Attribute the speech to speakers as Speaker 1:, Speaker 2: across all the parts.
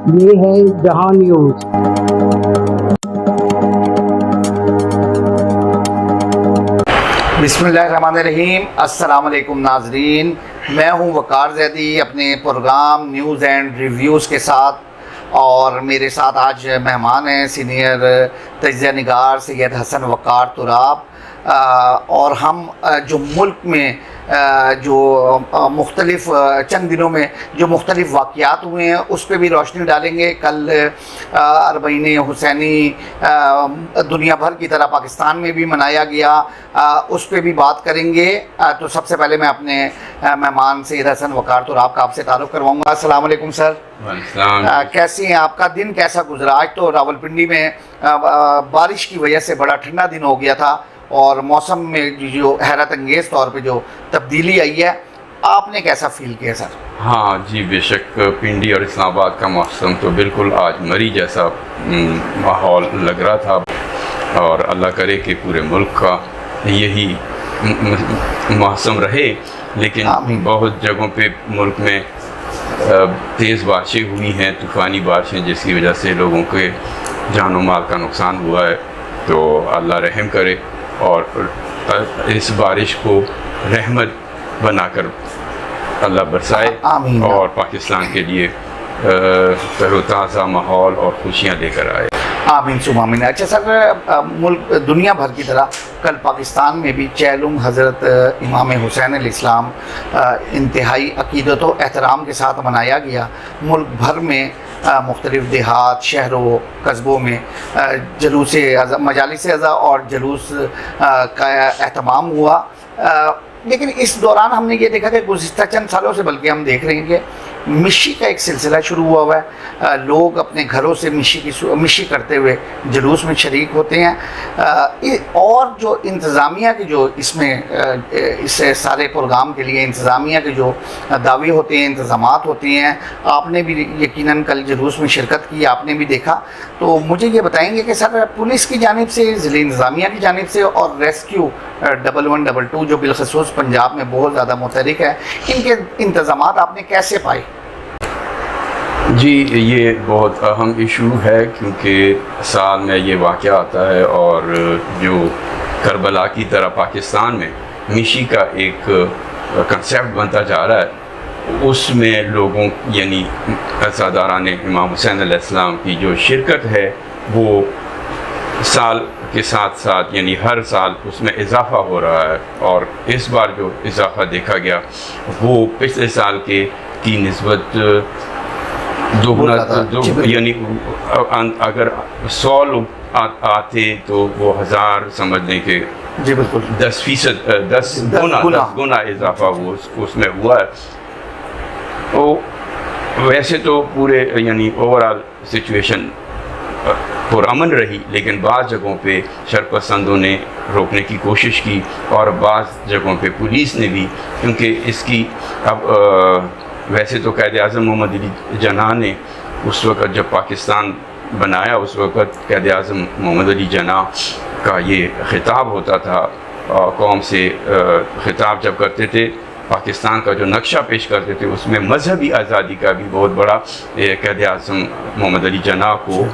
Speaker 1: یہ ہے جہاں نیوز۔
Speaker 2: بسم اللہ الرحمن الرحیم۔ السلام علیکم ناظرین، میں ہوں وقار زیدی اپنے پروگرام نیوز اینڈ ریویوز کے ساتھ، اور میرے ساتھ آج مہمان ہیں سینئر تجزیہ نگار سید حسن وقار تراب، اور ہم جو ملک میں جو مختلف چند دنوں میں جو مختلف واقعات ہوئے ہیں اس پہ بھی روشنی ڈالیں گے۔ کل اربعین حسینی دنیا بھر کی طرح پاکستان میں بھی منایا گیا، اس پہ بھی بات کریں گے۔ تو سب سے پہلے میں اپنے مہمان سید حسن وقار تراب کا آپ سے تعارف کرواؤں گا۔ السلام علیکم سر۔ کیسی ہیں؟ آپ کا دن کیسا گزرا؟ آج تو راولپنڈی میں بارش کی وجہ سے بڑا ٹھنڈا دن ہو گیا تھا، اور موسم میں جو حیرت انگیز طور پہ جو تبدیلی آئی ہے، آپ نے کیسا فیل کیا سر؟
Speaker 3: ہاں جی، بے شک پنڈی اور اسلام آباد کا موسم تو بالکل آج مری جیسا ماحول لگ رہا تھا، اور اللہ کرے کہ پورے ملک کا یہی موسم رہے۔ لیکن بہت جگہوں پہ ملک میں تیز بارشیں ہوئی ہیں، طوفانی بارشیں، جس کی وجہ سے لوگوں کے جان و مال کا نقصان ہوا ہے۔ تو اللہ رحم کرے اور اس بارش کو رحمت بنا کر اللہ برسائے، اور پاکستان کے لیے تر و تازہ ماحول اور خوشیاں لے کر آئے۔
Speaker 2: آمین ثم آمین۔ اچھا سر، ملک دنیا بھر کی طرح کل پاکستان میں بھی چہلم حضرت امام حسین علیہ السلام انتہائی عقیدت و احترام کے ساتھ منایا گیا۔ ملک بھر میں مختلف دیہات، شہروں، قصبوں میں جلوس مجالس اعضاء اور جلوس کا اہتمام ہوا۔ لیکن اس دوران ہم نے یہ دیکھا کہ گزشتہ چند سالوں سے بلکہ ہم دیکھ رہے ہیں کہ مشی کا ایک سلسلہ شروع ہوا ہے۔ لوگ اپنے گھروں سے مشی کرتے ہوئے جلوس میں شریک ہوتے ہیں، اور جو انتظامیہ کے جو اس میں اس سارے پروگرام کے لیے انتظامیہ کے جو دعوے ہوتے ہیں، انتظامات ہوتے ہیں، آپ نے بھی یقیناً کل جلوس میں شرکت کی، آپ نے بھی دیکھا۔ تو مجھے یہ بتائیں گے کہ سر، پولیس کی جانب سے، ضلع انتظامیہ کی جانب سے، اور ریسکیو 1122 جو بالخصوص پنجاب میں بہت زیادہ متحرک ہے، ان کے انتظامات آپ نے کیسے پائے؟
Speaker 3: جی، یہ بہت اہم ایشو ہے، کیونکہ سال میں یہ واقعہ آتا ہے، اور جو کربلا کی طرح پاکستان میں مشی کا ایک کنسیپٹ بنتا جا رہا ہے، اس میں لوگوں یعنی عزاداران امام حسین علیہ السلام کی جو شرکت ہے وہ سال کے ساتھ ساتھ یعنی ہر سال اس میں اضافہ ہو رہا ہے، اور اس بار جو اضافہ دیکھا گیا وہ پچھلے سال کے کی نسبت دوگنا، یعنی اگر 100 لوگ آتے تو وہ 1000 سمجھ لیں کہ 10% 10 گنا اضافہ اس میں ہوا ہے۔ تو ویسے تو پورے یعنی اوورآل سچویشن پرامن رہی، لیکن بعض جگہوں پہ شرپسندوں نے روکنے کی کوشش کی، اور بعض جگہوں پہ پولیس نے بھی، کیونکہ اس کی اب ویسے تو قائد اعظم محمد علی جناح نے اس وقت جب پاکستان بنایا، اس وقت قائد اعظم محمد علی جناح کا یہ خطاب ہوتا تھا، قوم سے خطاب جب کرتے تھے، پاکستان کا جو نقشہ پیش کرتے تھے، اس میں مذہبی آزادی کا بھی بہت بڑا قائد اعظم محمد علی جناح کو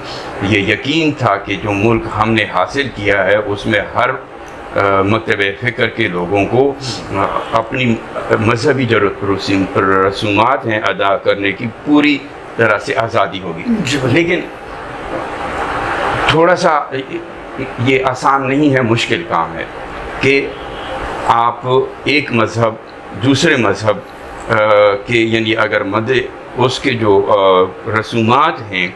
Speaker 3: یہ یقین تھا کہ جو ملک ہم نے حاصل کیا ہے اس میں ہر مکتب فکر کے لوگوں کو اپنی مذہبی جو رسومات ہیں ادا کرنے کی پوری طرح سے آزادی ہوگی۔ لیکن تھوڑا سا یہ آسان نہیں ہے، مشکل کام ہے کہ آپ ایک مذہب دوسرے مذہب کے یعنی اگر اس کے جو رسومات ہیں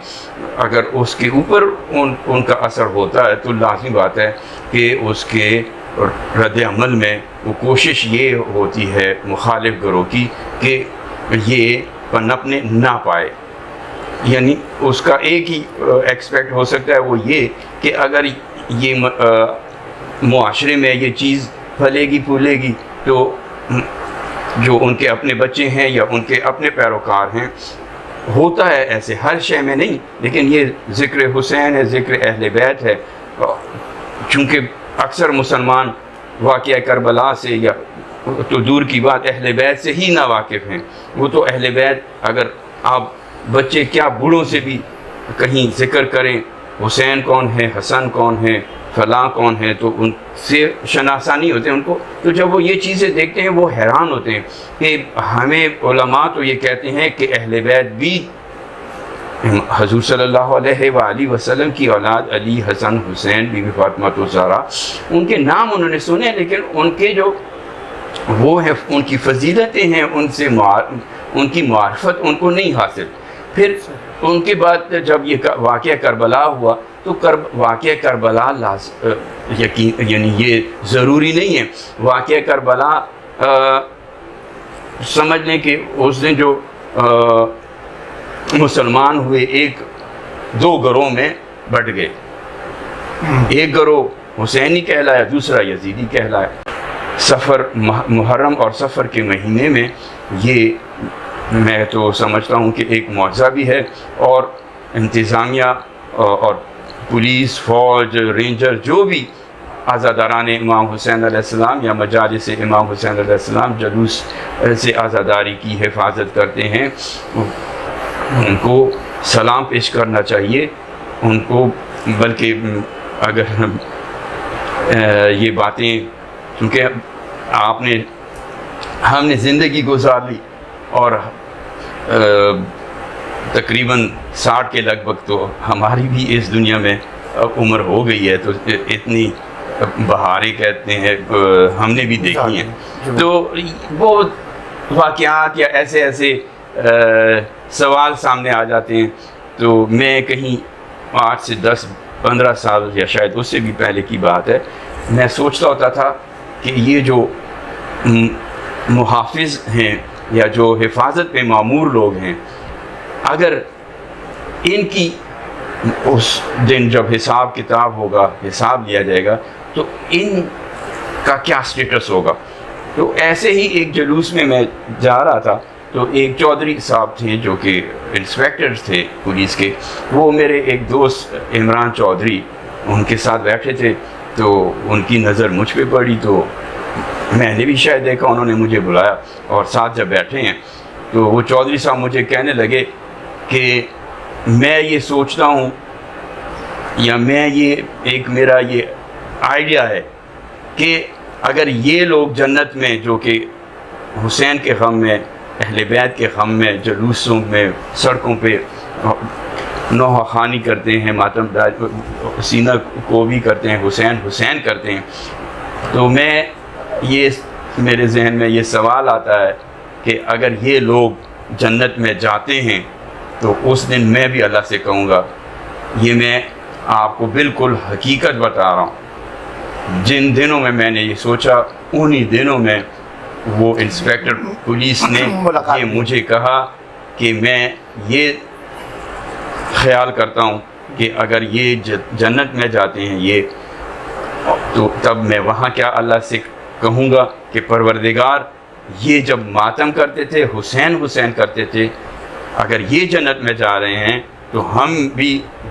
Speaker 3: اگر اس کے اوپر ان کا اثر ہوتا ہے، تو لازمی بات ہے کہ اس کے رد عمل میں وہ کوشش یہ ہوتی ہے مخالف گروہ کی کہ یہ پنپنے نہ پائے۔ یعنی اس کا ایک ہی ایکسپیکٹ ہو سکتا ہے، وہ یہ کہ اگر یہ معاشرے میں یہ چیز پھلے گی پھولے گی تو جو ان کے اپنے بچے ہیں یا ان کے اپنے پیروکار ہیں، ہوتا ہے ایسے ہر شے میں نہیں، لیکن یہ ذکر حسین ہے، ذکر اہل بیت ہے۔ چونکہ اکثر مسلمان واقعہ کربلا سے یا تو دور کی بات اہل بیت سے ہی نا واقف ہیں۔ وہ تو اہل بیت اگر آپ بچے کیا بوڑھوں سے بھی کہیں ذکر کریں حسین کون ہے، حسن کون ہے، فلاں کون ہے، تو ان سے شناسا نہیں ہوتے ان کو. تو جب وہ یہ چیزیں دیکھتے ہیں وہ حیران ہوتے ہیں کہ ہمیں علماء تو یہ کہتے ہیں کہ اہل بیت بھی حضور صلی اللہ علیہ وآلہ وسلم کی اولاد علی، حسن، حسین، بی بی فاطمہ الزہرا، ان کے نام انہوں نے سنے، لیکن ان کے جو وہ ہے ان کی فضیلتیں ہیں ان سے ان کی معرفت ان کو نہیں حاصل. پھر ان کے بعد جب یہ واقعہ کربلا ہوا تو واقعہ کربلا یعنی یہ ضروری نہیں ہے. واقعہ کربلا سمجھ لیں کہ اس دن جو مسلمان ہوئے ایک دو گروہ میں بٹ گئے. ایک گروہ حسینی کہلایا، دوسرا یزیدی کہلایا. سفر محرم اور سفر کے مہینے میں یہ میں تو سمجھتا ہوں کہ ایک معجزہ بھی ہے، اور انتظامیہ اور پولیس، فوج، رینجر جو بھی عزاداران امام حسین علیہ السلام یا مجالس امام حسین علیہ السلام جلوس سے عزاداری کی حفاظت کرتے ہیں، ان کو سلام پیش کرنا چاہیے ان کو. بلکہ اگر یہ باتیں کیونکہ ہم نے زندگی گزار لی اور تقریباً 60 کے لگ بھگ تو ہماری بھی اس دنیا میں عمر ہو گئی ہے، تو اتنی بہاریں کہتے ہیں ہم نے بھی دیکھی ہیں. تو وہ واقعات یا ایسے سوال سامنے آ جاتے ہیں. تو میں کہیں 8 سے 10-15 سال یا شاید اس سے بھی پہلے کی بات ہے، میں سوچتا ہوتا تھا کہ یہ جو محافظ ہیں یا جو حفاظت پہ معمور لوگ ہیں، اگر ان کی اس دن جب حساب کتاب ہوگا، حساب لیا جائے گا، تو ان کا کیا سٹیٹس ہوگا. تو ایسے ہی ایک جلوس میں جا رہا تھا، تو ایک چودھری صاحب تھے جو کہ انسپیکٹر تھے پولیس کے، وہ میرے ایک دوست عمران چودھری ان کے ساتھ بیٹھے تھے. تو ان کی نظر مجھ پہ پڑی، تو میں نے بھی شاید دیکھا، انہوں نے مجھے بلایا اور ساتھ جب بیٹھے ہیں تو وہ چودھری صاحب مجھے کہنے لگے کہ میں یہ سوچتا ہوں یا میرا یہ آئیڈیا ہے کہ اگر یہ لوگ جنت میں جو کہ حسین کے غم میں، اہل بیت کے غم میں، جلوسوں میں، سڑکوں پہ نوحہ خوانی کرتے ہیں، ماتم سینہ کو بھی کرتے ہیں، حسین کرتے ہیں، تو میرے ذہن میں یہ سوال آتا ہے کہ اگر یہ لوگ جنت میں جاتے ہیں تو اس دن میں بھی اللہ سے کہوں گا، یہ میں آپ کو بالکل حقیقت بتا رہا ہوں، جن دنوں میں نے یہ سوچا انہی دنوں میں وہ انسپیکٹر پولیس نے یہ مجھے کہا کہ میں یہ خیال کرتا ہوں کہ اگر یہ جنت میں جاتے ہیں یہ، تو تب میں وہاں کیا اللہ سے کہوں گا کہ پروردگار یہ جب ماتم کرتے تھے، حسین کرتے تھے، اگر یہ جنت میں جا رہے ہیں تو ہم بھی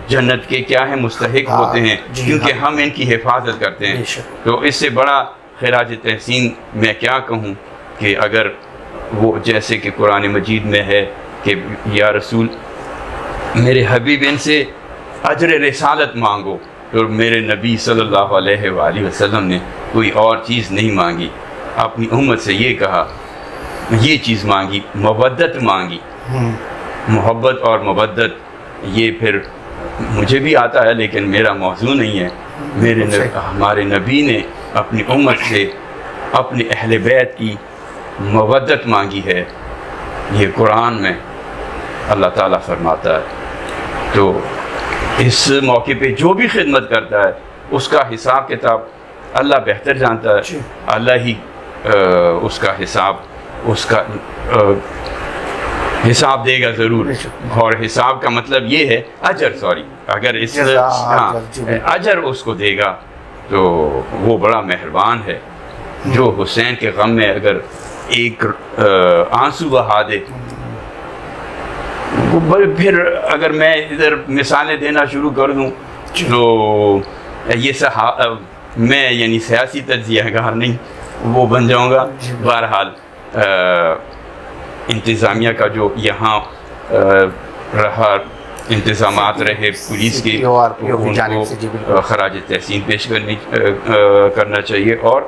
Speaker 3: جنت کے کیا ہیں مستحق ہوتے ہیں، کیونکہ ہم ان کی حفاظت کرتے ہیں. تو اس سے بڑا خراج تحسین میں کیا کہوں کہ اگر وہ جیسے کہ قرآن مجید میں ہے کہ یا رسول میرے حبیب ان سے اجر رسالت مانگو، تو میرے نبی صلی اللہ علیہ وآلہ وسلم نے کوئی اور چیز نہیں مانگی، اپنی امت سے یہ کہا، یہ چیز مانگی، مودت مانگی. محبت اور مودت یہ پھر مجھے بھی آتا ہے لیکن میرا موضوع نہیں ہے. ہمارے نبی نے اپنی امت سے اپنے اہل بیت کی مودت مانگی ہے، یہ قرآن میں اللہ تعالیٰ فرماتا ہے. تو اس موقع پہ جو بھی خدمت کرتا ہے اس کا حساب کتاب اللہ بہتر جانتا ہے. اللہ ہی اس کا حساب دے گا ضرور. اور حساب کا مطلب یہ ہے اجر، اگر اس اجر اس کو دے گا تو وہ بڑا مہربان ہے. جو حسین کے غم میں اگر ایک آنسو بہا دے، پھر اگر میں ادھر مثالیں دینا شروع کر دوں تو یہ میں یعنی سیاسی تجزیہ کار نہیں وہ بن جاؤں گا. بہرحال انتظامیہ کا جو یہاں رہا انتظامات رہے پولیس کے،
Speaker 2: CPO کی
Speaker 3: ان
Speaker 2: جانب سے جی
Speaker 3: کو
Speaker 2: بالکل
Speaker 3: خراج تحسین پیش کرنا چاہیے. اور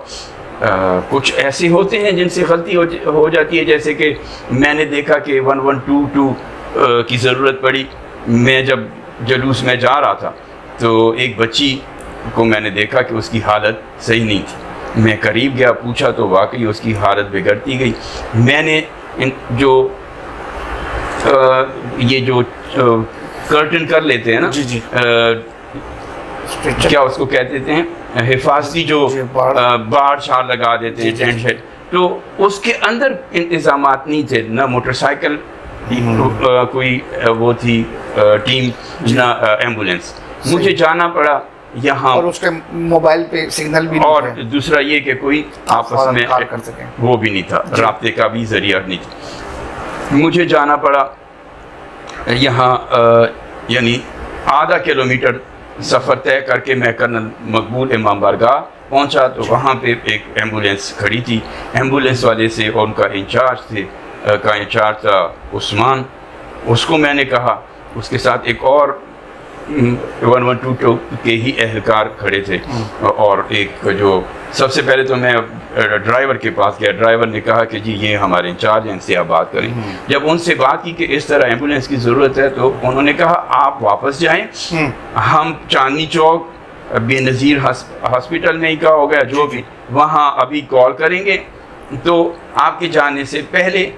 Speaker 3: کچھ ایسے ہوتے ہیں جن سے غلطی ہو جاتی ہے، جیسے کہ میں نے دیکھا کہ 1122 کی ضرورت پڑی. میں جب جلوس میں جا رہا تھا تو ایک بچی کو میں نے دیکھا کہ اس کی حالت صحیح نہیں تھی. میں قریب گیا، پوچھا تو واقعی اس کی حالت بگڑتی گئی. میں نے یہ جو کرٹن کر لیتے ہیں نا،
Speaker 2: جی جی
Speaker 3: کیا اس کو کہتے ہیں، حفاظتی جو باڑ چھار لگا دیتے ہیں، ٹینٹ شیڈ، تو اس کے اندر انتظامات نہیں تھے. نہ موٹر سائیکل کوئی وہ تھی ٹیم، نہ ایمبولینس. مجھے جانا پڑا یہاں،
Speaker 2: اور اس کے موبائل پہ سگنل بھی نہیں
Speaker 3: اور
Speaker 2: تھے
Speaker 3: دوسرا یہ کہ کوئی آپس میں
Speaker 2: کال کر سکیں.
Speaker 3: وہ بھی نہیں تھا، رابطے کا بھی ذریعہ نہیں تھا. مجھے جانا پڑا یہاں، یعنی آدھا کلومیٹر سفر طے کر کے میں کرنل مقبول امام بارگاہ پہنچا. تو وہاں پہ ایک ایمبولینس کھڑی تھی. ایمبولینس والے سے، اور ان کا انچارج تھا عثمان. اس کو میں نے کہا، اس کے ساتھ ایک اور 112 کے ہی اہلکار کھڑے تھے. اور ایک جو سب سے پہلے تو میں ڈرائیور کے پاس گیا. ڈرائیور نے کہا کہ جی یہ ہمارے انچارج ہیں، ان سے آپ بات کریں. جب ان سے بات کی کہ اس طرح ایمبولینس کی ضرورت ہے، تو انہوں نے کہا آپ واپس جائیں، ہم چاندنی چوک بے نظیر ہاسپٹل میں ہی کا ہو گیا جو بھی، وہاں ابھی کال کریں گے تو آپ کے جانے سے پہلے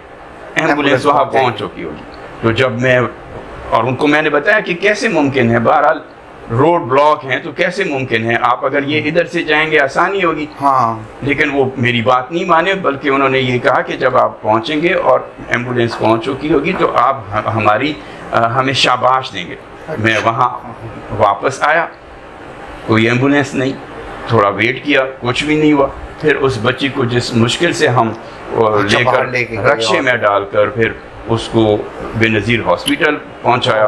Speaker 3: ایمبولینس وہاں پہنچ چکی ہوگی. تو جب میں، اور ان کو میں نے بتایا کہ کیسے ممکن ہے، بہرحال روڈ بلاک ہیں تو کیسے ممکن ہے، آپ اگر یہ ادھر سے جائیں گے آسانی ہوگی.
Speaker 2: ہاں
Speaker 3: لیکن وہ میری بات نہیں مانے، بلکہ انہوں نے یہ کہا کہ جب آپ پہنچیں گے اور ایمبولینس پہنچ چکی ہوگی تو آپ ہمیں شاباش دیں گے. میں وہاں واپس آیا، کوئی ایمبولینس نہیں. تھوڑا ویٹ کیا، کچھ بھی نہیں ہوا. پھر اس بچی کو جس مشکل سے ہم لے کر رکشے میں ڈال کر پھر اس کو بے نظیر ہاسپٹل پہنچایا،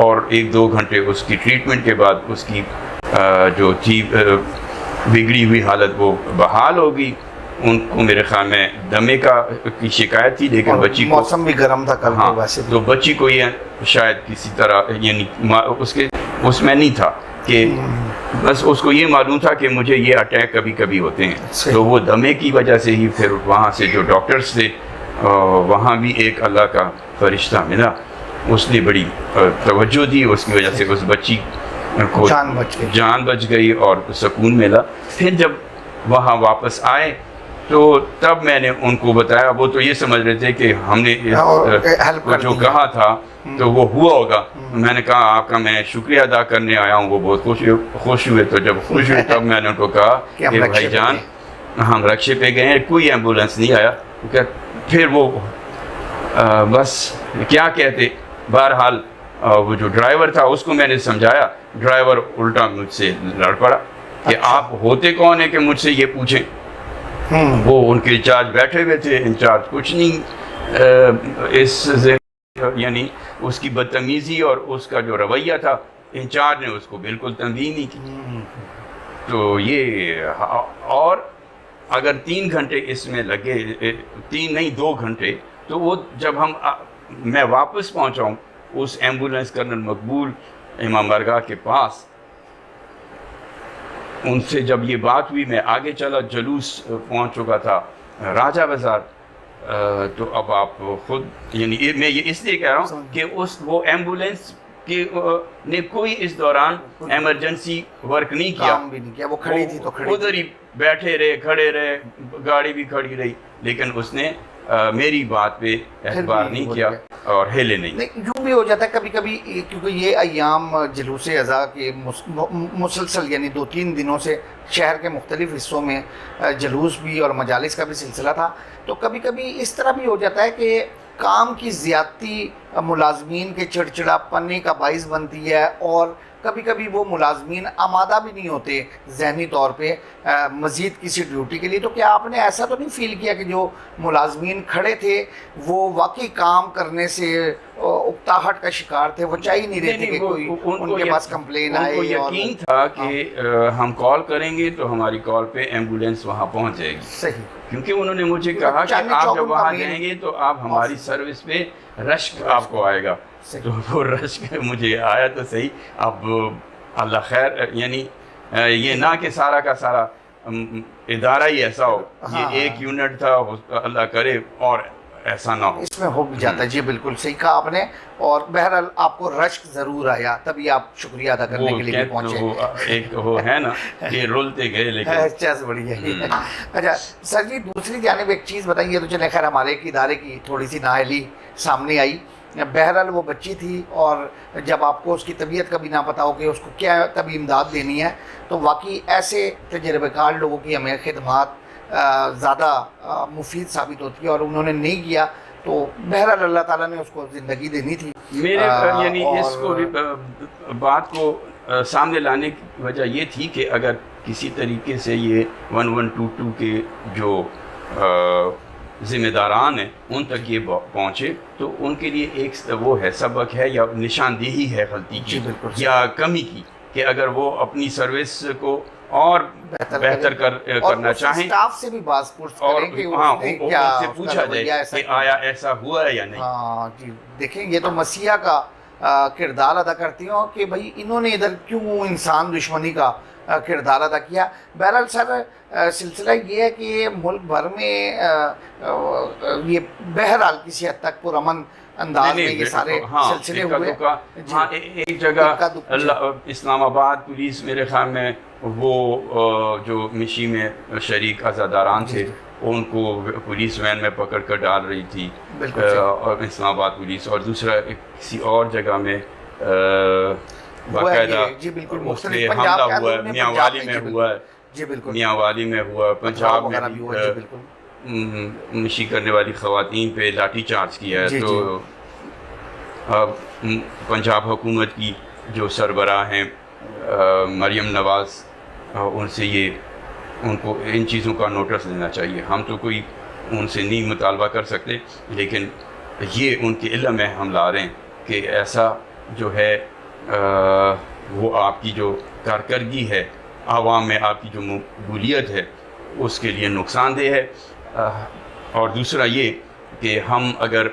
Speaker 3: اور 1-2 گھنٹے اس کی ٹریٹمنٹ کے بعد اس کی جو تھی بگڑی ہوئی حالت وہ بحال ہو گئی. ان کو میرے خیال میں دمے کی شکایت تھی، لیکن بچی کو
Speaker 2: موسم بھی گرم تھا کل.
Speaker 3: ہاں،
Speaker 2: ویسے
Speaker 3: تو بچی کو یہ شاید کسی طرح، یعنی اس میں نہیں تھا کہ بس اس کو یہ معلوم تھا کہ مجھے یہ اٹیک کبھی کبھی ہوتے ہیں. تو وہ دمے کی وجہ سے ہی پھر وہاں سے جو ڈاکٹرز تھے، وہاں بھی ایک اللہ کا فرشتہ ملا، اس نے بڑی توجہ دی. اس کی وجہ سے اس بچی کو جان بچ گئی اور سکون ملا. پھر جب وہاں واپس آئے تو تب میں نے ان کو بتایا. وہ تو یہ سمجھ رہے تھے کہ ہم نے جو کہا تھا تو وہ ہوا ہوگا. میں نے کہا آپ کا میں شکریہ ادا کرنے آیا ہوں. وہ بہت خوش ہوئے. تو جب خوش ہوئے تب میں نے ان کو کہا کہ بھائی جان ہم رکشے پہ گئے ہیں، کوئی ایمبولینس نہیں آیا. پھر وہ بس کیا کہتے. بہرحال وہ جو ڈرائیور تھا اس کو میں نے سمجھایا. ڈرائیور الٹا مجھ سے لڑ پڑا کہ آپ ہوتے کون ہیں کہ مجھ سے یہ پوچھیں. وہ ان کے انچارج بیٹھے ہوئے تھے. انچارج کچھ نہیں، یعنی اس کی بدتمیزی اور اس کا جو رویہ تھا، انچارج نے اس کو بالکل تنبیہ نہیں کی. تو یہ، اور اگر 3 گھنٹے اس میں لگے، 3 نہیں 2 گھنٹے، تو وہ جب میں واپس پہنچا ہوں اس ایمبولینس کرنل مقبول امام بارگاہ کے پاس، ان سے جب یہ بات ہوئی میں آگے چلا. جلوس پہنچ چکا تھا راجہ بازار. تو اب آپ خود، یعنی میں یہ اس لیے کہہ رہا ہوں کہ وہ ایمبولینس نے کوئی اس دوران ایمرجنسی ورک نہیں کیا.
Speaker 2: وہ کھڑی تھی تو
Speaker 3: ادھر ہی بیٹھے رہے، کھڑے رہے، گاڑی بھی کھڑی رہی، لیکن اس نے میری بات پہ اعتبار نہیں کیا اور ہلے نہیں.
Speaker 2: یوں بھی ہو جاتا ہے کبھی کبھی، کیونکہ یہ ایام جلوس اضحیٰ کے مسلسل، یعنی 2-3 دنوں سے شہر کے مختلف حصوں میں جلوس بھی اور مجالس کا بھی سلسلہ تھا. تو کبھی کبھی اس طرح بھی ہو جاتا ہے کہ کام کی زیادتی ملازمین کے چڑچڑا پنے کا باعث بنتی ہے، اور کبھی کبھی وہ ملازمین آمادہ بھی نہیں ہوتے ذہنی طور پہ مزید کسی ڈیوٹی کے لیے. تو کیا آپ نے ایسا تو نہیں فیل کیا کہ جو ملازمین کھڑے تھے وہ واقعی کام کرنے سے اکتاہٹ کا شکار تھے، وہ چاہ ہی نہیں رہے تھے کہ کوئی ان کے پاس کمپلین آئے؟
Speaker 3: ان کو یقین تھا کہ ہم کال کریں گے تو ہماری کال پہ ایمبولینس وہاں پہنچ جائے گی.
Speaker 2: صحیح.
Speaker 3: کیونکہ انہوں نے مجھے کہا کہ آپ جب وہاں جائیں گے تو آپ ہماری سروس پہ رشک آپ کو آئے گا. تو وہ رشک مجھے آیا تو صحیح. اب اللہ خیر، یعنی یہ نہ کہ سارا کا سارا ادارہ ہی ایسا ہو، یہ ایک یونٹ تھا، اللہ کرے اور ایسا نہ ہو.
Speaker 2: اس میں ہو بھی جاتا ہے. جی بالکل صحیح کہا آپ نے. اور بہرحال آپ کو رشک ضرور آیا، تبھی آپ شکریہ ادا کرنے کے لیے بھی پہنچے.
Speaker 3: ایک وہ ہے نا کہ رولتے گئے لیکن
Speaker 2: اچھا سے بڑی ہے. اچھا سر جی، دوسری جانب ایک چیز بتائیے تو چلے خیر ہمارے ایک ادارے کی تھوڑی سی نااہلی سامنے آئی. بہرحال وہ بچی تھی اور جب آپ کو اس کی طبیعت کا بھی نہ پتا ہو کہ اس کو کیا طبی امداد دینی ہے، تو واقعی ایسے تجربہ کار لوگوں کی ہمیں خدمات زیادہ مفید ثابت ہوتی ہے، اور انہوں نے نہیں کیا تو بہرحال اللہ تعالیٰ نے اس کو زندگی دینی تھی.
Speaker 3: میرے یعنی اس کو بات کو سامنے لانے کی وجہ یہ تھی کہ اگر کسی طریقے سے یہ 1122 کے جو ذمہ داران ہیں ان تک یہ پہنچے تو ان کے لیے ایک وہ ہے سبق ہے یا نشاندہی ہے غلطی کی یا کمی کی، کہ اگر وہ اپنی سروس کو اور بہتر کرنا چاہیں
Speaker 2: اسٹاف سے بھی باز پرس کریں کہ
Speaker 3: ہاں ان سے پوچھا جائے کہ آیا ایسا ہوا ہے یا نہیں.
Speaker 2: ہاں جی دیکھیں یہ تو مسیح کا کردار ادا کرتی ہوں کہ بھائی انہوں نے ادھر کیوں انسان دشمنی کا کردار ادا کیا. بہرحال سر سلسلہ یہ ہے کہ ملک بھر میں یہ بہرحال کسی حد تک پرامن انداز میں یہ سارے سلسلے ہوئے.
Speaker 3: ہاں ایک جگہ اسلام آباد پولیس میرے خیال میں وہ جو مشی میں شریک عزاداران تھے ان کو پولیس وین میں پکڑ کر ڈال رہی تھی اور اسلام آباد پولیس، اور دوسرا کسی اور جگہ میں باقاعدہ اس پہ حملہ ہوا ہے، میاں والی میں ہوا ہے، میاں والی میں ہوا، پنجاب میں بھی مشی کرنے والی خواتین پہ لاٹھی چارج کیا ہے. تو پنجاب حکومت کی جو سربراہ ہیں مریم نواز، ان سے ان کو ان چیزوں کا نوٹس لینا چاہیے. ہم تو کوئی ان سے نہیں مطالبہ کر سکتے، لیکن یہ ان کے علم میں ہم لا رہے ہیں کہ ایسا جو ہے وہ آپ کی جو کارکردگی ہے، عوام میں آپ کی جو مقبولیت ہے، اس کے لیے نقصان دہ ہے. اور دوسرا یہ کہ ہم اگر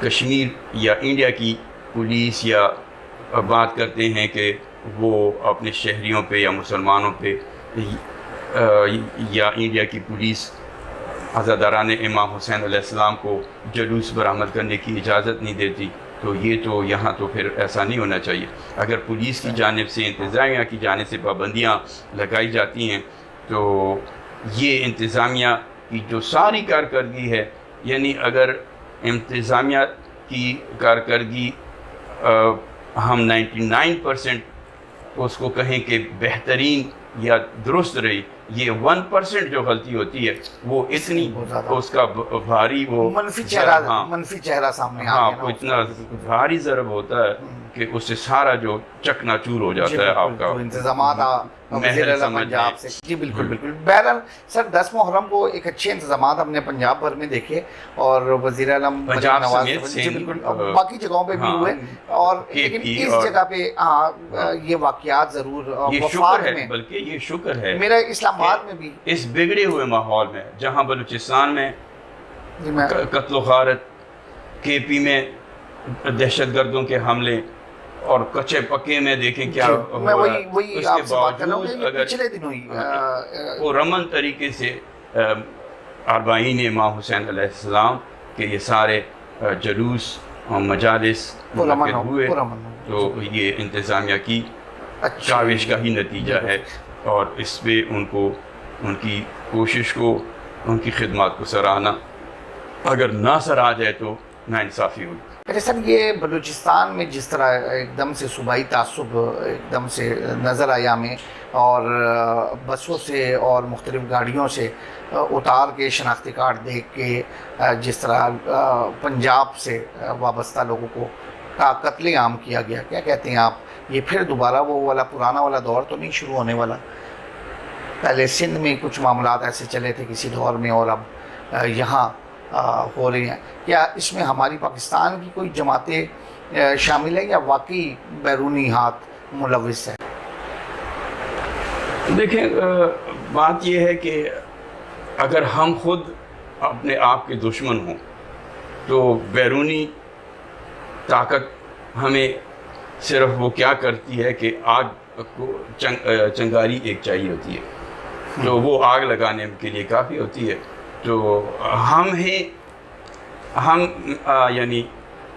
Speaker 3: کشمیر یا انڈیا کی پولیس یا بات کرتے ہیں کہ وہ اپنے شہریوں پہ یا مسلمانوں پہ یا انڈیا کی پولیس عزاداران امام حسین علیہ السلام کو جلوس برآمد کرنے کی اجازت نہیں دیتی، تو یہ تو یہاں تو پھر ایسا نہیں ہونا چاہیے. اگر پولیس کی جانب سے انتظامیہ کی جانب سے پابندیاں لگائی جاتی ہیں تو یہ انتظامیہ کی جو ساری کارکردگی ہے، یعنی اگر انتظامیہ کی کارکردگی ہم 99% اس کو کہیں کہ بہترین یا درست رہی، یہ 1% جو غلطی ہوتی ہے وہ اتنی اس کا بھاری وہ
Speaker 2: منفی چہرہ سامنے
Speaker 3: ہاں اتنا بھاری ضرب ہوتا ہے کہ اس سے سارا جو چکنا چور ہو جاتا ہے آپ کا
Speaker 2: انتظامات وزیر اعلیٰ پنجاب سے. جی بالکل بالکل. بہرحال سر 10 محرم کو ایک اچھے انتظامات ہم نے پنجاب بھر میں دیکھے اور وزیر اعلیٰ
Speaker 3: پنجاب
Speaker 2: جی بالکل باقی جگہوں پہ بھی ہوئے، اور لیکن اس جگہ پہ یہ واقعات ضرور
Speaker 3: وفاق ہے، بلکہ یہ شکر ہے
Speaker 2: میرا اسلام آباد میں بھی
Speaker 3: اس بگڑے ہوئے ماحول میں جہاں بلوچستان میں قتل و غارت، کے پی میں دہشت گردوں کے حملے، اور کچے پکے میں دیکھیں کیا ہوا ہے، اس کے باوجود اگر پرامن طریقے سے اربعین امام حسین علیہ السلام کے یہ سارے جلوس اور مجالس منعقد ہوئے تو یہ انتظامیہ کی کاوش کا ہی نتیجہ ہے، اور اس پہ ان کو ان کی کوشش کو، ان کی خدمات کو سراہنا، اگر نہ سراہا جائے تو ناانصافی ہوئی.
Speaker 2: اچھا سر یہ بلوچستان میں جس طرح ایک دم سے صوبائی تعصب ایک دم سے نظر آیا ہمیں، اور بسوں سے اور مختلف گاڑیوں سے اتار کے شناختی کارڈ دیکھ کے جس طرح پنجاب سے وابستہ لوگوں کو قتل عام کیا گیا، کیا کہتے ہیں آپ؟ یہ پھر دوبارہ وہ والا پرانا والا دور تو نہیں شروع ہونے والا؟ پہلے سندھ میں کچھ معاملات ایسے چلے تھے کسی دور میں، اور اب یہاں ہو رہی ہیں. کیا اس میں ہماری پاکستان کی کوئی جماعتیں شامل ہیں یا واقعی بیرونی ہاتھ ملوث ہے؟
Speaker 3: دیکھیں بات یہ ہے کہ اگر ہم خود اپنے آپ کے دشمن ہوں تو بیرونی طاقت ہمیں صرف وہ کیا کرتی ہے کہ آگ کو چنگاری ایک چاہیے ہوتی ہے، تو وہ آگ لگانے کے لیے کافی ہوتی ہے. تو ہم یعنی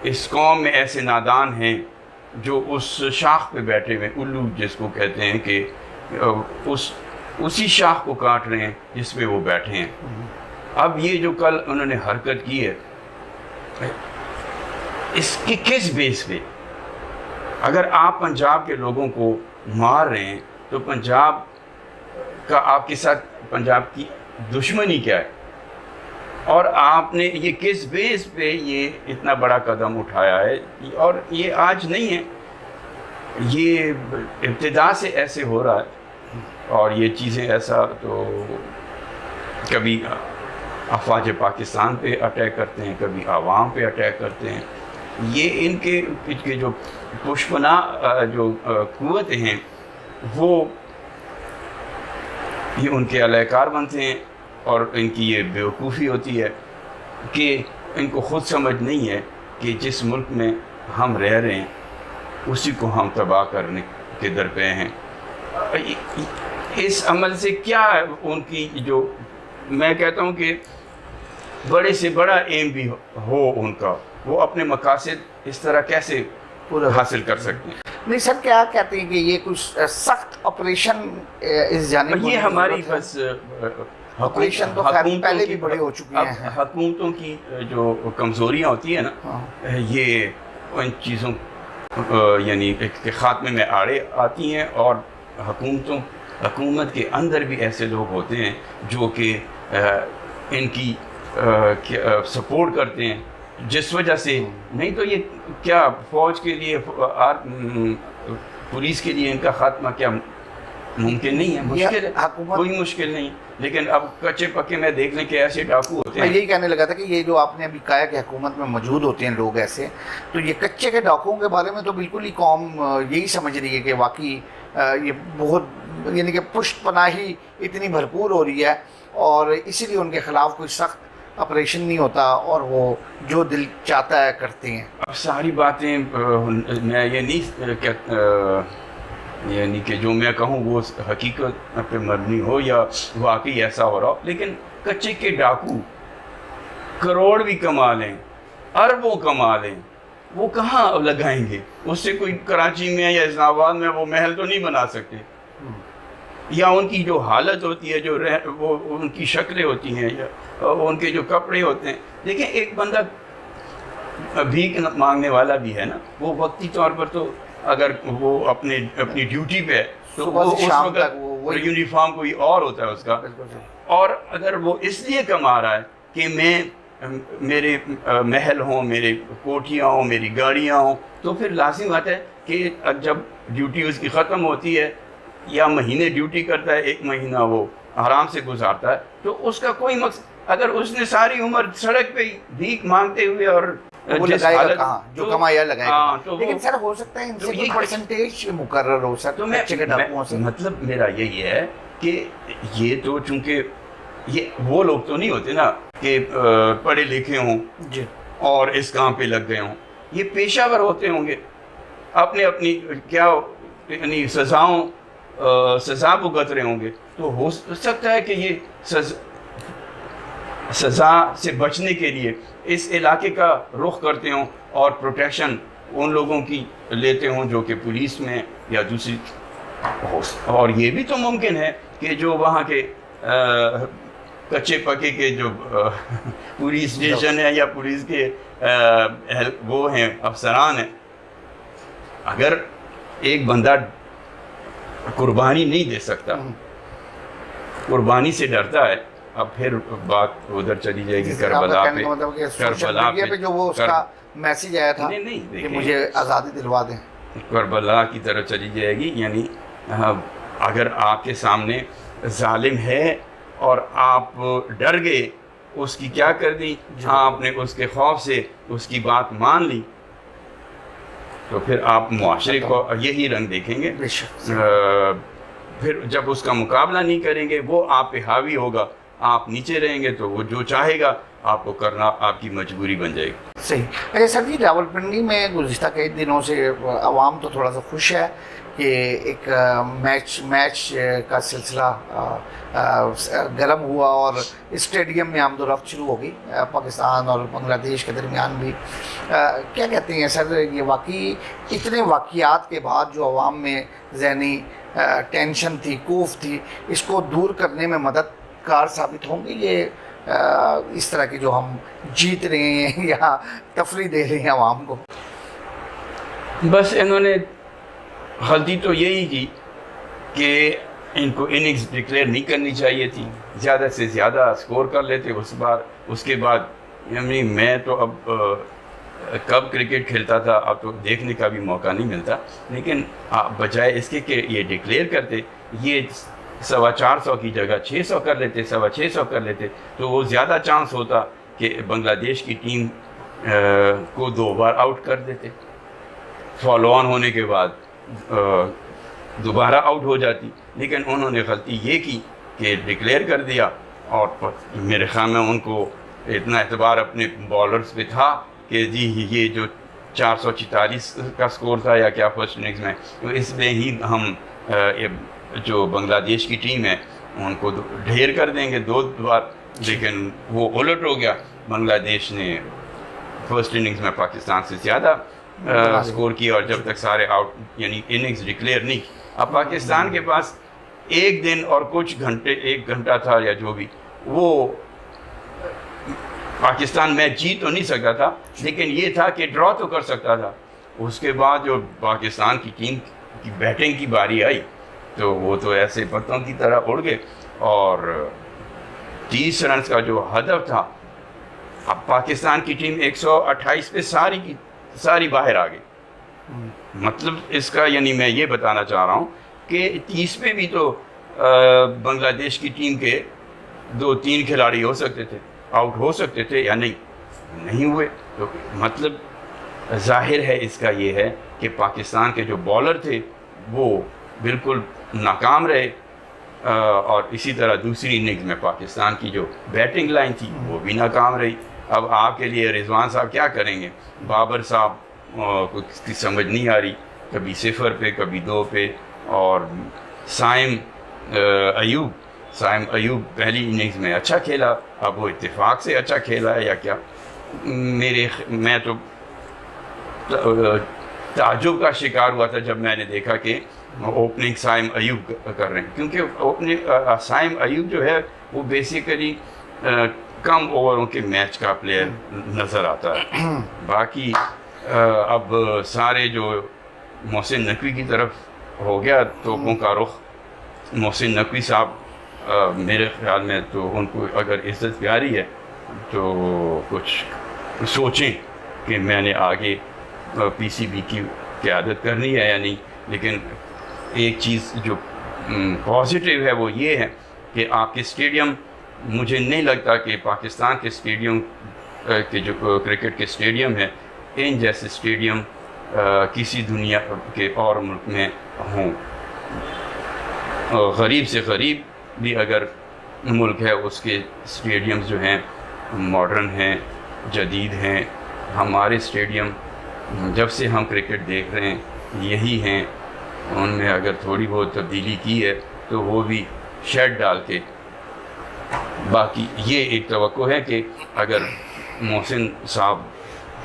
Speaker 3: اس قوم میں ایسے نادان ہیں جو اس شاخ پہ بیٹھے ہوئے، الو جس کو کہتے ہیں، کہ اسی شاخ کو کاٹ رہے ہیں جس پہ وہ بیٹھے ہیں. اب یہ جو کل انہوں نے حرکت کی ہے، اس کی کس بیس پہ؟ اگر آپ پنجاب کے لوگوں کو مار رہے ہیں تو پنجاب کا آپ کے ساتھ پنجاب کی دشمنی کیا ہے؟ اور آپ نے یہ کس بیس پہ یہ اتنا بڑا قدم اٹھایا ہے؟ اور یہ آج نہیں ہے، یہ ابتدا سے ایسے ہو رہا ہے. اور یہ چیزیں ایسا تو کبھی افواج پاکستان پہ اٹیک کرتے ہیں، کبھی عوام پہ اٹیک کرتے ہیں. یہ ان کے جو پشپنا جو قوتیں ہیں وہ یہ ان کے علیہ کار بنتے ہیں. اور ان کی یہ بیوقوفی ہوتی ہے کہ ان کو خود سمجھ نہیں ہے کہ جس ملک میں ہم رہ رہے ہیں اسی کو ہم تباہ کرنے کے در پہ ہیں. اس عمل سے کیا ان کی جو میں کہتا ہوں کہ بڑے سے بڑا ایم بھی ہو ان کا، وہ اپنے مقاصد اس طرح کیسے پورا حاصل کر سکتے ہیں؟
Speaker 2: نہیں سر، کیا کہتے ہیں کہ یہ کچھ سخت آپریشن اس جانب، یہ ہماری بس آپریشن تو پہلے بھی بڑے ہو چکے ہیں.
Speaker 3: حکومتوں کی جو کمزوریاں ہوتی ہیں نا، یہ ان چیزوں یعنی کے خاتمے میں آڑے آتی ہیں. اور حکومت کے اندر بھی ایسے لوگ ہوتے ہیں جو کہ ان کی سپورٹ کرتے ہیں، جس وجہ سے نہیں تو یہ کیا فوج کے لیے پولیس کے لیے ان کا خاتمہ کیا ممکن نہیں ہے؟ مشکل ہے، کوئی مشکل نہیں. لیکن اب کچے پکے میں دیکھ لیں کہ ایسے ڈاکو ہوتے ہیں.
Speaker 2: میں یہی کہنے لگا تھا کہ یہ جو آپ نے ابھی کہا کہ حکومت میں موجود ہوتے ہیں لوگ ایسے، تو یہ کچے کے ڈاکوؤں کے بارے میں تو بالکل ہی قوم یہی سمجھ رہی ہے کہ واقعی یہ بہت یعنی کہ پشت پناہی اتنی بھرپور ہو رہی ہے، اور اسی لیے ان کے خلاف کوئی سخت آپریشن نہیں ہوتا اور وہ جو دل چاہتا ہے کرتے ہیں.
Speaker 3: اب ساری باتیں میں یہ نہیں یعنی کہ جو میں کہوں وہ حقیقت پہ مبنی ہو یا واقعی ایسا ہو رہا ہو، لیکن کچے کے ڈاکو کروڑ بھی کما لیں، اربوں کما لیں، وہ کہاں لگائیں گے؟ اس سے کوئی کراچی میں یا اسلام آباد میں وہ محل تو نہیں بنا سکتے. یا ان کی جو حالت ہوتی ہے، جو وہ ان کی شکلیں ہوتی ہیں، یا ان کے جو کپڑے ہوتے ہیں. دیکھیں ایک بندہ بھیک مانگنے والا بھی ہے نا، وہ وقتی طور پر تو اگر وہ اپنی ڈیوٹی پہ ہے تو وہ اس وقت یونیفارم کوئی اور ہوتا ہے اس کا. اور اگر وہ اس لیے کما رہا ہے کہ میرے محل ہوں، میرے کوٹھیاں ہوں، میری گاڑیاں ہوں، تو پھر لازم بات ہے کہ جب ڈیوٹی اس کی ختم ہوتی ہے یا مہینے ڈیوٹی کرتا ہے، ایک مہینہ وہ آرام سے گزارتا ہے، تو اس کا کوئی مقصد، اگر اس نے ساری عمر سڑک پہ بھیک مانگتے ہوئے اور
Speaker 2: وہ لگائے گا کہاں؟ جو کمایا لگائے گا. لیکن سر ہو سکتا ہے ان سے کوئی پرسنٹیج مقرر ہو سکتا ہے.
Speaker 3: مطلب میرا یہی ہے کہ یہ تو چونکہ یہ وہ لوگ تو نہیں ہوتے نا کہ پڑھے لکھے ہوں اور اس کام پہ لگ گئے ہوں. یہ پیشہ ور ہوتے ہوں گے، اپنی کیا یعنی سزا بھگت رہے ہوں گے. تو ہو سکتا ہے کہ یہ سزا سے بچنے کے لیے اس علاقے کا رخ کرتے ہوں اور پروٹیکشن ان لوگوں کی لیتے ہوں جو کہ پولیس میں یا دوسری. اور یہ بھی تو ممکن ہے کہ جو وہاں کے کچے پکے کے جو پولیس اسٹیشن ہے یا پولیس کے وہ ہیں افسران ہیں، اگر ایک بندہ قربانی نہیں دے سکتا، قربانی سے ڈرتا ہے، اب پھر بات ادھر چلی جائے گی کربلا پہ.
Speaker 2: کربلا پہ جو وہ اس کا میسیج آیا تھا کہ مجھے آزادی دلوا دیں،
Speaker 3: کربلا کی طرف چلی جائے گی. یعنی اگر آپ کے سامنے ظالم ہے اور آپ ڈر گئے، اس کی کیا کر دی، آپ نے اس کے خوف سے اس کی بات مان لی، تو پھر آپ معاشرے کو یہی رنگ دیکھیں گے. پھر جب اس کا مقابلہ نہیں کریں گے، وہ آپ پہ حاوی ہوگا، آپ نیچے رہیں گے تو وہ جو چاہے گا آپ کو کرنا آپ کی مجبوری بن جائے گی.
Speaker 2: صحیح. اچھا سر جی، راولپنڈی میں گزشتہ کئی دنوں سے عوام تو تھوڑا سا خوش ہے کہ ایک میچ کا سلسلہ گرم ہوا اور اسٹیڈیم میں آمد و رفت شروع ہو گئی پاکستان اور بنگلہ دیش کے درمیان بھی. کیا کہتے ہیں سر، یہ واقعی اتنے واقعات کے بعد جو عوام میں ذہنی ٹینشن تھی، خوف تھی، اس کو دور کرنے میں مددگار ثابت ہوں گے یہ اس طرح کی جو ہم جیت رہے ہیں یا تفریح دے رہے ہیں عوام کو؟
Speaker 3: بس انہوں نے غلطی تو یہی کی کہ ان کو اننگز ڈکلیئر نہیں کرنی چاہیے تھی، زیادہ سے زیادہ اسکور کر لیتے اس کے بعد. یعنی میں تو اب کب کرکٹ کھیلتا تھا، اب تو دیکھنے کا بھی موقع نہیں ملتا، لیکن بجائے اس کے کہ یہ ڈکلیئر کرتے، یہ 450 کی جگہ 600 کر لیتے، 650 کر لیتے، تو وہ زیادہ چانس ہوتا کہ بنگلہ دیش کی ٹیم کو 2 بار آؤٹ کر دیتے، فالو آن ہونے کے بعد دوبارہ آؤٹ ہو جاتی. لیکن انہوں نے غلطی یہ کی کہ ڈکلیئر کر دیا، اور میرے خیال میں ان کو اتنا اعتبار اپنے بالرز پہ تھا کہ جی یہ جو 444 کا سکور تھا یا کیا فرسٹ اننگز میں، تو اس میں ہی ہم جو بنگلہ دیش کی ٹیم ہے ان کو ڈھیر کر دیں گے 2 بار. لیکن وہ الٹ ہو گیا، بنگلہ دیش نے فرسٹ اننگز میں پاکستان سے زیادہ سکور کیا، اور جب تک سارے آؤٹ یعنی اننگز ڈکلیئر نہیں. اب پاکستان کے پاس 1 دن اور کچھ گھنٹے، 1 گھنٹہ تھا یا جو بھی، وہ پاکستان میچ جیت تو نہیں سکتا تھا، لیکن یہ تھا کہ ڈرا تو کر سکتا تھا. اس کے بعد جو پاکستان کی ٹیم کی بیٹنگ کی باری آئی تو وہ تو ایسے پتوں کی طرح اڑ گئے، اور 30 رنز کا جو ہدف تھا، اب پاکستان کی ٹیم 128 پہ ساری باہر آ گئی. مطلب اس کا یعنی میں یہ بتانا چاہ رہا ہوں کہ 30 پہ بھی تو بنگلہ دیش کی ٹیم کے 2-3 کھلاڑی ہو سکتے تھے، آؤٹ ہو سکتے تھے یا نہیں ہوئے. تو مطلب ظاہر ہے اس کا یہ ہے کہ پاکستان کے جو بالر تھے وہ بالکل ناکام رہے، اور اسی طرح دوسری اننگز میں پاکستان کی جو بیٹنگ لائن تھی وہ بھی ناکام رہی. اب آپ کے لیے رضوان صاحب کیا کریں گے؟ بابر صاحب کو کی سمجھ نہیں آ رہی، کبھی 0 پہ کبھی 2 پہ. اور سائم ایوب پہلی اننگز میں اچھا کھیلا، اب وہ اتفاق سے اچھا کھیلا ہے یا کیا؟ میں تو تعجب کا شکار ہوا تھا جب میں نے دیکھا کہ اوپننگ سائم ایوب کر رہے ہیں، کیونکہ سائم ایوب جو ہے وہ بیسیکلی کم اووروں کے میچ کا پلیئر نظر آتا ہے. باقی اب سارے جو محسن نقوی کی طرف ہو گیا توپوں کا رخ. محسن نقوی صاحب میرے خیال میں تو ان کو اگر عزت پیاری ہے تو کچھ سوچیں کہ میں نے آگے پی سی بی کی قیادت کرنی ہے یا نہیں. لیکن ایک چیز جو پازیٹیو ہے وہ یہ ہے کہ آپ کے اسٹیڈیم، مجھے نہیں لگتا کہ پاکستان کے اسٹیڈیم کے جو کرکٹ کے اسٹیڈیم ہیں، ان جیسے اسٹیڈیم کسی دنیا کے اور ملک میں ہوں. غریب سے غریب بھی اگر ملک ہے اس کے اسٹیڈیمز جو ہیں ماڈرن ہیں، جدید ہیں. ہمارے اسٹیڈیم جب سے ہم کرکٹ دیکھ رہے ہیں یہی ہیں. ان میں اگر تھوڑی بہت تبدیلی کی ہے تو وہ بھی شیڈ ڈال کے. باقی یہ ایک توقع ہے کہ اگر محسن صاحب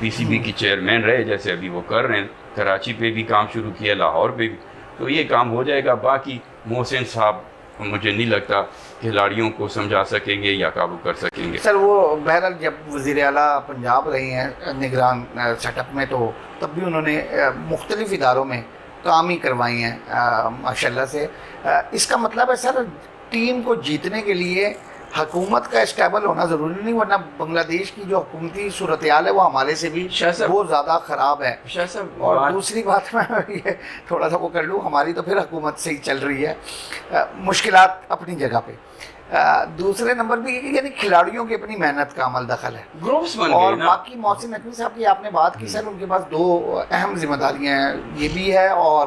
Speaker 3: پی سی بی کی چیئرمین رہے جیسے ابھی وہ کر رہے ہیں، کراچی پہ بھی کام شروع کیا، لاہور پہ بھی، تو یہ کام ہو جائے گا. باقی محسن صاحب مجھے نہیں لگتا کھلاڑیوں کو سمجھا سکیں گے یا قابو کر سکیں گے.
Speaker 2: سر وہ بہرحال جب وزیر اعلیٰ پنجاب رہی ہیں نگران سیٹ اپ میں، تو تب بھی انہوں نے مختلف اداروں میں کام ہی کروائی ہیں ماشاءاللہ سے. اس کا مطلب ہے سر ٹیم کو جیتنے کے لیے حکومت کا اسٹیبل ہونا ضروری نہیں، ورنہ بنگلہ دیش کی جو حکومتی صورتحال ہے وہ ہمارے سے بھی بہت زیادہ خراب ہے. اور دوسری بات میں یہ تھوڑا سا وہ کر لوں، ہماری تو پھر حکومت سے ہی چل رہی ہے، مشکلات اپنی جگہ پہ. دوسرے نمبر بھی یعنی کھلاڑیوں کی اپنی محنت کا عمل دخل ہے.
Speaker 3: گروپس بن گئے.
Speaker 2: اور باقی محسن نقوی صاحب کی آپ نے بات کی سر، ان کے پاس 2 اہم ذمہ داریاں ہیں، یہ بھی ہے اور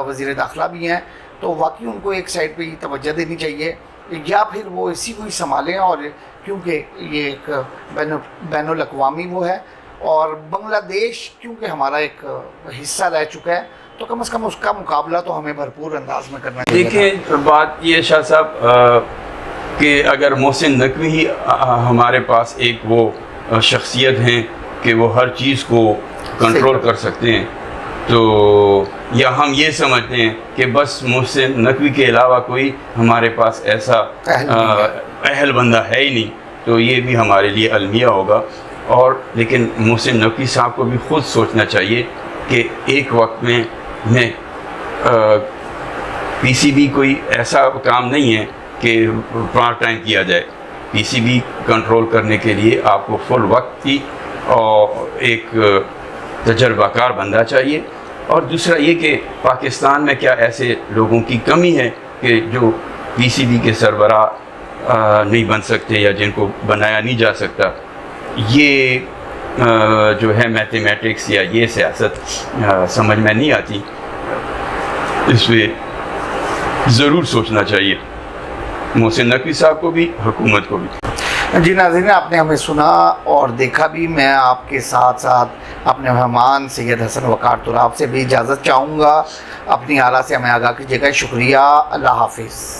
Speaker 2: وزیر داخلہ بھی ہیں. تو واقعی ان کو ایک سائڈ پہ ہی توجہ دینی چاہیے، یا پھر وہ اسی کو ہی سنبھالیں. اور کیونکہ یہ ایک بین الاقوامی وہ ہے، اور بنگلہ دیش کیونکہ ہمارا ایک حصہ رہ چکا ہے تو کم از کم اس کا مقابلہ تو ہمیں بھرپور انداز میں کرنا چاہیے.
Speaker 3: دیکھیں بات یہ شاہ صاحب کہ اگر محسن نقوی ہی ہمارے پاس ایک وہ شخصیت ہیں کہ وہ ہر چیز کو کنٹرول کر سکتے ہیں، تو یا ہم یہ سمجھتے ہیں کہ بس محسن نقوی کے علاوہ کوئی ہمارے پاس ایسا اہل بندہ ہے ہی نہیں، تو یہ بھی ہمارے لیے المیہ ہوگا. اور لیکن محسن نقوی صاحب کو بھی خود سوچنا چاہیے کہ ایک وقت میں پی سی بی کوئی ایسا کام نہیں ہے کہ پارٹ ٹائم کیا جائے. پی سی بی کنٹرول کرنے کے لیے آپ کو فل وقت کی اور ایک تجربہ کار بندہ چاہیے. اور دوسرا یہ کہ پاکستان میں کیا ایسے لوگوں کی کمی ہے کہ جو پی سی بی کے سربراہ نہیں بن سکتے یا جن کو بنایا نہیں جا سکتا. یہ جو ہے میتھمیٹکس یا یہ سیاست سمجھ میں نہیں آتی، اس پہ ضرور سوچنا چاہیے محسن نقوی صاحب کو بھی، حکومت کو بھی.
Speaker 2: جی ناظرین، آپ نے ہمیں سنا اور دیکھا بھی. میں آپ کے ساتھ ساتھ اپنے مہمان سید حسن وقار تراب سے بھی اجازت چاہوں گا. اپنی آرا سے ہمیں آگاہ کیجیے گا. شکریہ. اللہ حافظ.